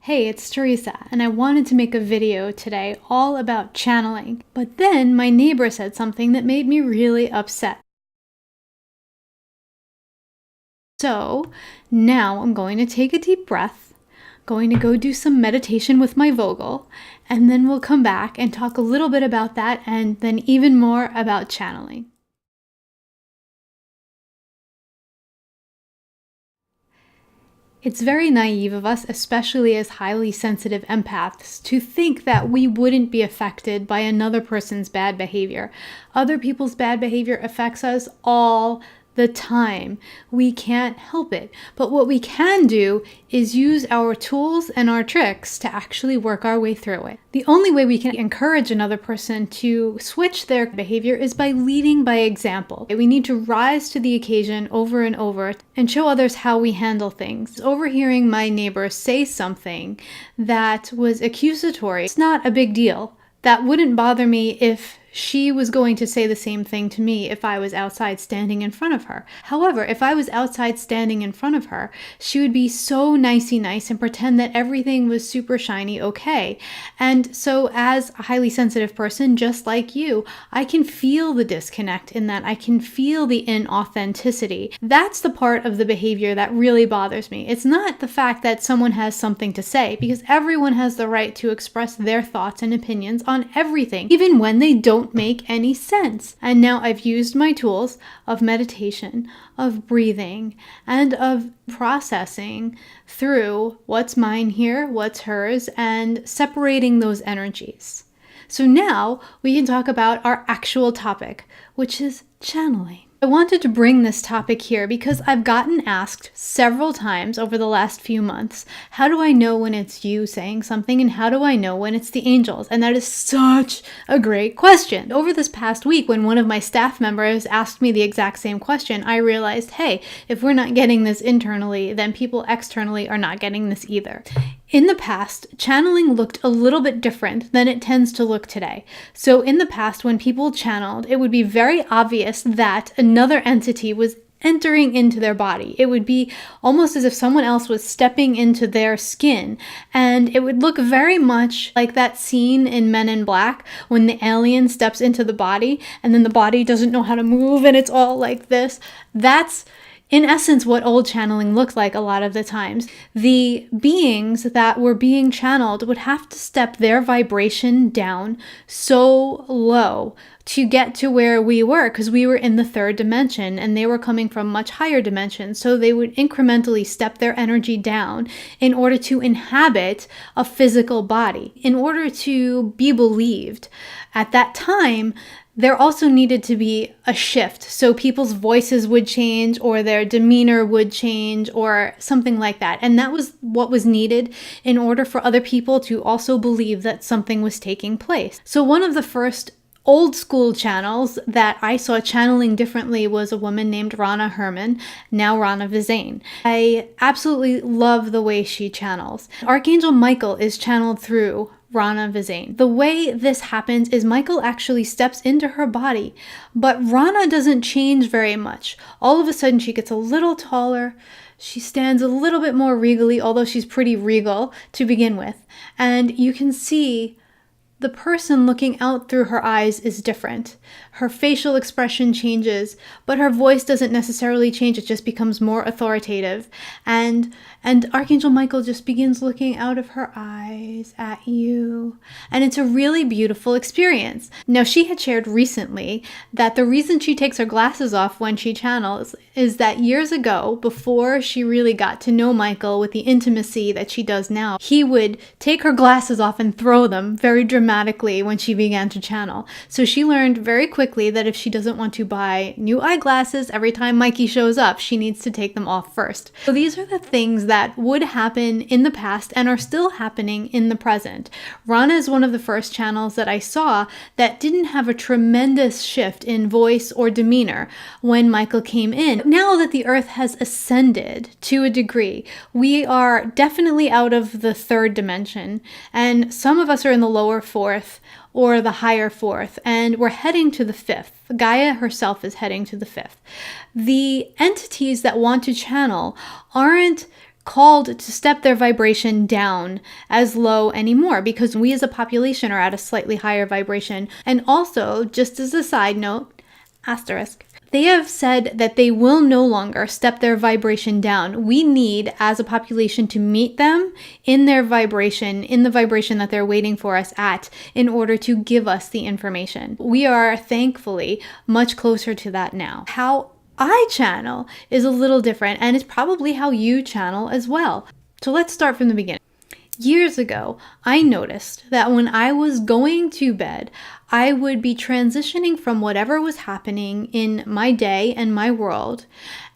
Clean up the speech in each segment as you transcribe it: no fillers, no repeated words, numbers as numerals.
Hey, it's Theresa, and I wanted to make a video today all about channeling. But then my neighbor said something that made me really upset. So now I'm going to take a deep breath, going to go do some meditation with my Vogel, and then we'll come back and talk a little bit about that and then even more about channeling. It's very naive of us, especially as highly sensitive empaths, to think that we wouldn't be affected by another person's bad behavior. Other people's bad behavior affects us all the time. We can't help it. But what we can do is use our tools and our tricks to actually work our way through it. The only way we can encourage another person to switch their behavior is by leading by example. We need to rise to the occasion over and over and show others how we handle things. Overhearing my neighbor say something that was accusatory, it's not a big deal. That wouldn't bother me if she was going to say the same thing to me if I was outside standing in front of her. However, if I was outside standing in front of her, she would be so nicey nice and pretend that everything was super shiny okay. And so as a highly sensitive person, just like you, I can feel the disconnect in that. I can feel the inauthenticity. That's the part of the behavior that really bothers me. It's not the fact that someone has something to say, because everyone has the right to express their thoughts and opinions on everything, even when they don't make any sense. And now I've used my tools of meditation, of breathing, and of processing through what's mine here, what's hers, and separating those energies. So now we can talk about our actual topic, which is channeling. I wanted to bring this topic here because I've gotten asked several times over the last few months, how do I know when it's you saying something and how do I know when it's the angels? And that is such a great question. Over this past week, when one of my staff members asked me the exact same question, I realized, hey, if we're not getting this internally, then people externally are not getting this either. In the past, channeling looked a little bit different than it tends to look today. So in the past, when people channeled, it would be very obvious that another entity was entering into their body. It would be almost as if someone else was stepping into their skin. And it would look very much like that scene in Men in Black when the alien steps into the body and then the body doesn't know how to move and it's all like this. That's in essence what old channeling looked like a lot of the times. The beings that were being channeled would have to step their vibration down so low to get to where we were, because we were in the third dimension and they were coming from much higher dimensions. So they would incrementally step their energy down in order to inhabit a physical body, in order to be believed. At that time, there also needed to be a shift. So people's voices would change or their demeanor would change or something like that. And that was what was needed in order for other people to also believe that something was taking place. So one of the first old school channels that I saw channeling differently was a woman named Rana Herman, now Rana Vizane. I absolutely love the way she channels. Archangel Michael is channeled through Rana Vizane. The way this happens is Michael actually steps into her body, but Rana doesn't change very much. All of a sudden she gets a little taller. She stands a little bit more regally, although she's pretty regal to begin with. And you can see the person looking out through her eyes is different. Her facial expression changes, but her voice doesn't necessarily change. It just becomes more authoritative. And Archangel Michael just begins looking out of her eyes at you. And it's a really beautiful experience. Now, she had shared recently that the reason she takes her glasses off when she channels is that years ago, before she really got to know Michael with the intimacy that she does now, he would take her glasses off and throw them very dramatically when she began to channel. So she learned very quickly that if she doesn't want to buy new eyeglasses every time Mikey shows up, she needs to take them off first. So these are the things that would happen in the past and are still happening in the present. Rana is one of the first channels that I saw that didn't have a tremendous shift in voice or demeanor when Michael came in. Now that the earth has ascended to a degree, we are definitely out of the third dimension, and some of us are in the lower fourth or the higher fourth, and we're heading to the fifth. Gaia herself is heading to the fifth. The entities that want to channel aren't called to step their vibration down as low anymore, because we as a population are at a slightly higher vibration. And also, just as a side note, asterisk, they have said that they will no longer step their vibration down. We need, as a population, to meet them in their vibration, in the vibration that they're waiting for us at, in order to give us the information. We are, thankfully, much closer to that now. How I channel is a little different, and it's probably how you channel as well. So let's start from the beginning. Years ago, I noticed that when I was going to bed, I would be transitioning from whatever was happening in my day and my world,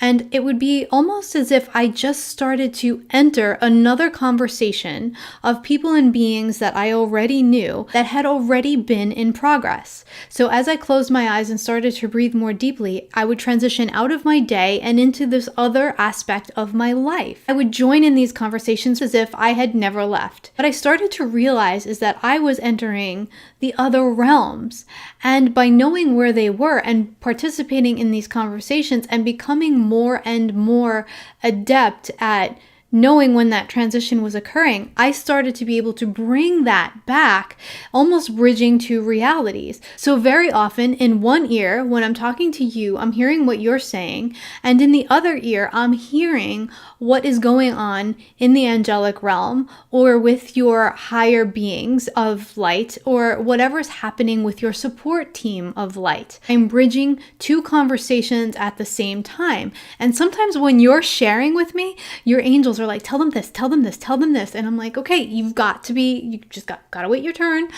and it would be almost as if I just started to enter another conversation of people and beings that I already knew that had already been in progress. So as I closed my eyes and started to breathe more deeply, I would transition out of my day and into this other aspect of my life. I would join in these conversations as if I had never left. What I started to realize is that I was entering the other realms, and by knowing where they were and participating in these conversations and becoming more and more adept at knowing when that transition was occurring, I started to be able to bring that back, almost bridging two realities. So very often in one ear, when I'm talking to you, I'm hearing what you're saying, and in the other ear, I'm hearing what is going on in the angelic realm or with your higher beings of light or whatever's happening with your support team of light. I'm bridging two conversations at the same time. And sometimes when you're sharing with me, your angels are like, tell them this, tell them this, tell them this. And I'm like, okay, you just gotta wait your turn,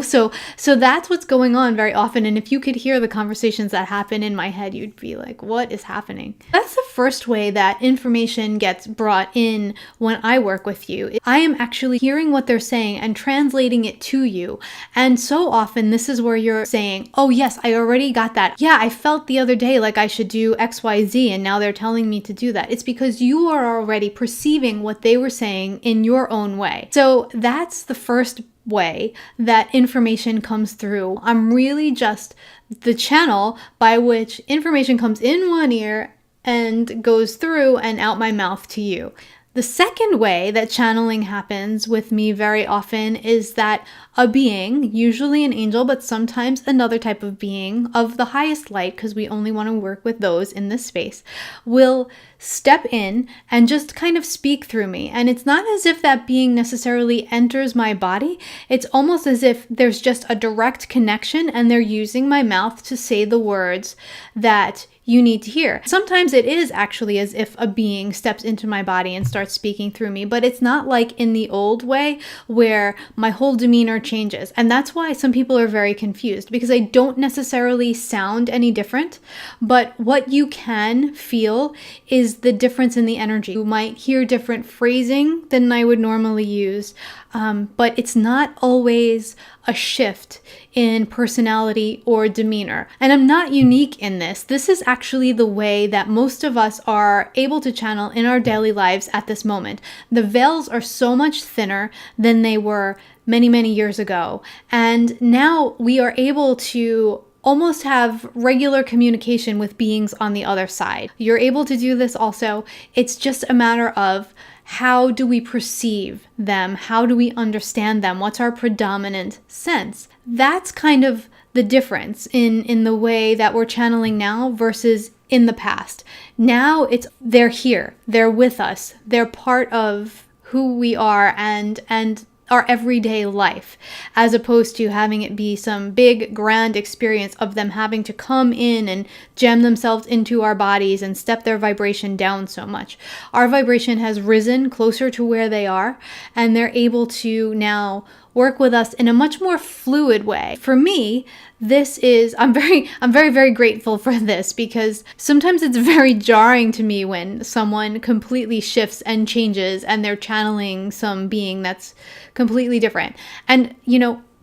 so that's what's going on very often. And if you could hear the conversations that happen in my head, you'd be like, what is happening? That's the first way that information gets brought in when I work with you. I am actually hearing what they're saying and translating it to you. And so often this is where you're saying, oh yes, I already got that. Yeah, I felt the other day like I should do XYZ, and now they're telling me to do that. It's because you are already perceiving what they were saying in your own way. So that's the first way that information comes through. I'm really just the channel by which information comes in one ear and goes through and out my mouth to you. The second way that channeling happens with me very often is that a being, usually an angel, but sometimes another type of being of the highest light, because we only want to work with those in this space, will step in and just kind of speak through me. And it's not as if that being necessarily enters my body. It's almost as if there's just a direct connection and they're using my mouth to say the words that you need to hear. Sometimes it is actually as if a being steps into my body and starts speaking through me, but it's not like in the old way where my whole demeanor changes. And that's why some people are very confused, because I don't necessarily sound any different, but what you can feel is the difference in the energy. You might hear different phrasing than I would normally use, but it's not always a shift in personality or demeanor. And I'm not unique in this. This is actually the way that most of us are able to channel in our daily lives at this moment. The veils are so much thinner than they were many, many years ago. And now we are able to almost have regular communication with beings on the other side. You're able to do this also. It's just a matter of how do we perceive them? How do we understand them? What's our predominant sense? That's kind of the difference in the way that we're channeling now versus in the past. Now they're here, they're with us, they're part of who we are and our everyday life, as opposed to having it be some big grand experience of them having to come in and jam themselves into our bodies and step their vibration down so much. Our vibration has risen closer to where they are, and they're able to now work with us in a much more fluid way. For me, I'm very, very grateful for this, because sometimes it's very jarring to me when someone completely shifts and changes and they're channeling some being that's completely different. And,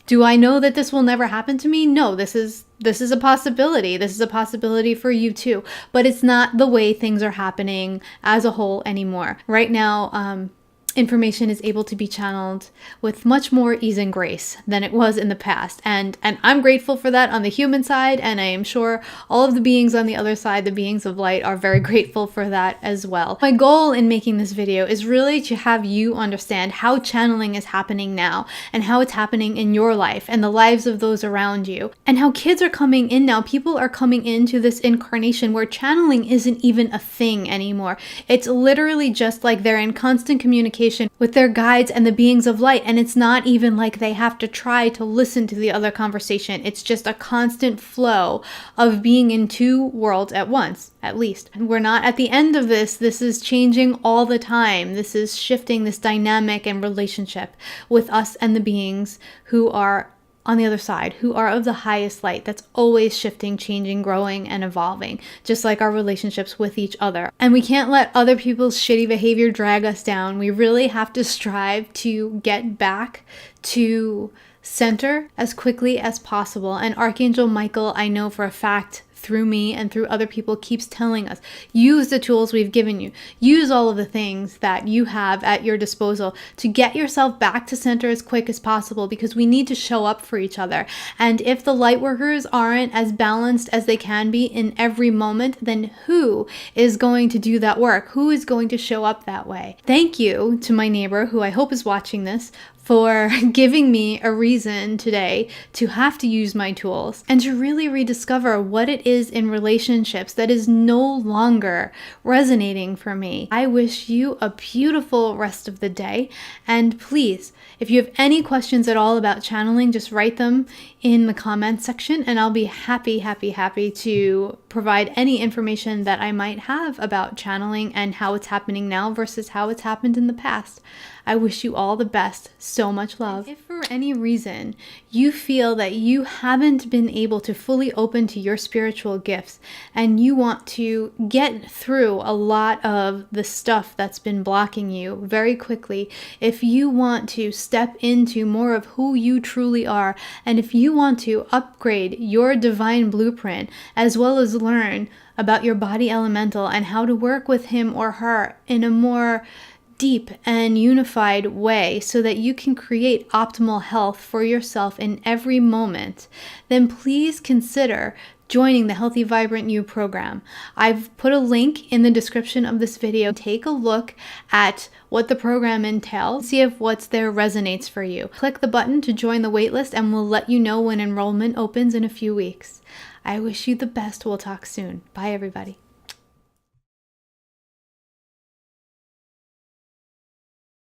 do I know that this will never happen to me? No, this is a possibility. This is a possibility for you too, but it's not the way things are happening as a whole anymore. Right now, information is able to be channeled with much more ease and grace than it was in the past. And I'm grateful for that on the human side, and I am sure all of the beings on the other side, the beings of light, are very grateful for that as well. My goal in making this video is really to have you understand how channeling is happening now, and how it's happening in your life and the lives of those around you, and how kids are coming in now. People are coming into this incarnation where channeling isn't even a thing anymore. It's literally just like they're in constant communication with their guides and the beings of light, and it's not even like they have to try to listen to the other conversation. It's just a constant flow of being in two worlds at once, at least. And we're not at the end of this. This is changing all the time. This is shifting, this dynamic and relationship with us and the beings who are on the other side, who are of the highest light. That's always shifting, changing, growing, and evolving, just like our relationships with each other. And we can't let other people's shitty behavior drag us down. We really have to strive to get back to center as quickly as possible. And Archangel Michael, I know for a fact, through me and through other people, keeps telling us, use the tools we've given you. Use all of the things that you have at your disposal to get yourself back to center as quick as possible, because we need to show up for each other. And if the light workers aren't as balanced as they can be in every moment, then who is going to do that work? Who is going to show up that way? Thank you to my neighbor, who I hope is watching this, for giving me a reason today to have to use my tools and to really rediscover what it is in relationships that is no longer resonating for me. I wish you a beautiful rest of the day. And please, if you have any questions at all about channeling, just write them in the comments section, and I'll be happy to provide any information that I might have about channeling and how it's happening now versus how it's happened in the past. I wish you all the best. So much love. If for any reason you feel that you haven't been able to fully open to your spiritual gifts, and you want to get through a lot of the stuff that's been blocking you very quickly, if you want to step into more of who you truly are, and if you want to upgrade your divine blueprint, as well as learn about your body elemental and how to work with him or her in a more deep and unified way so that you can create optimal health for yourself in every moment, then please consider joining the Healthy Vibrant You program. I've put a link in the description of this video. Take a look at what the program entails, see if what's there resonates for you. Click the button to join the waitlist, and we'll let you know when enrollment opens in a few weeks. I wish you the best. We'll talk soon. Bye, everybody.